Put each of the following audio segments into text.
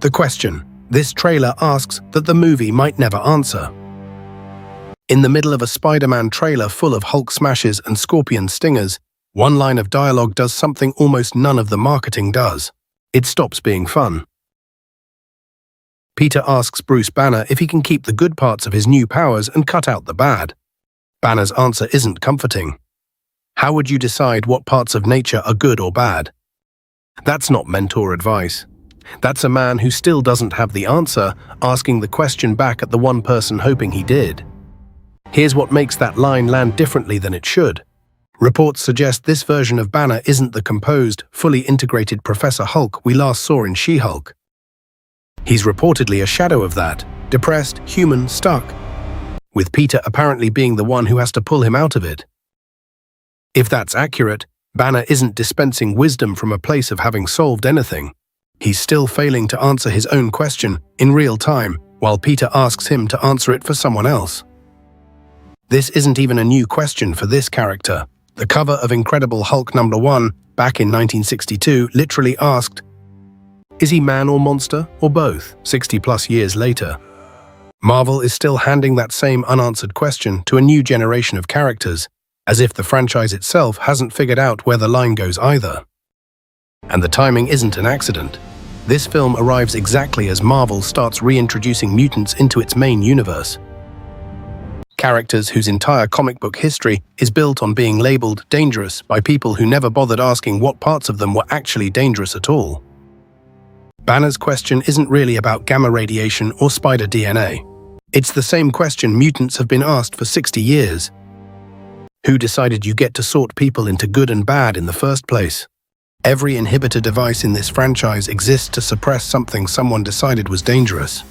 The question this trailer asks that the movie might never answer. In the middle of a Spider-Man trailer full of Hulk smashes and Scorpion stingers, one line of dialogue does something almost none of the marketing does. It stops being fun. Peter asks Bruce Banner if he can keep the good parts of his new powers and cut out the bad. Banner's answer isn't comforting. How would you decide what parts of nature are good or bad? That's not mentor advice. That's a man who still doesn't have the answer, asking the question back at the one person hoping he did. Here's what makes that line land differently than it should. Reports suggest this version of Banner isn't the composed, fully integrated Professor Hulk we last saw in She-Hulk. He's reportedly a shadow of that, depressed, human, stuck, with Peter apparently being the one who has to pull him out of it. If that's accurate, Banner isn't dispensing wisdom from a place of having solved anything. He's still failing to answer his own question in real time, while Peter asks him to answer it for someone else. This isn't even a new question for this character. The cover of Incredible Hulk #1, back in 1962, literally asked, "Is he man or monster, or both?" 60+ years later. Marvel is still handing that same unanswered question to a new generation of characters, as if the franchise itself hasn't figured out where the line goes either. And the timing isn't an accident. This film arrives exactly as Marvel starts reintroducing mutants into its main universe. Characters whose entire comic book history is built on being labeled dangerous by people who never bothered asking what parts of them were actually dangerous at all. Banner's question isn't really about gamma radiation or spider DNA. It's the same question mutants have been asked for 60 years. Who decided you get to sort people into good and bad in the first place? Every inhibitor device in this franchise exists to suppress something someone decided was dangerous.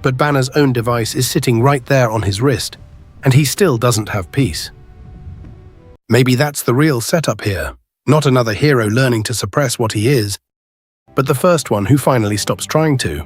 But Banner's own device is sitting right there on his wrist, and he still doesn't have peace. Maybe that's the real setup here, not another hero learning to suppress what he is, but the first one who finally stops trying to.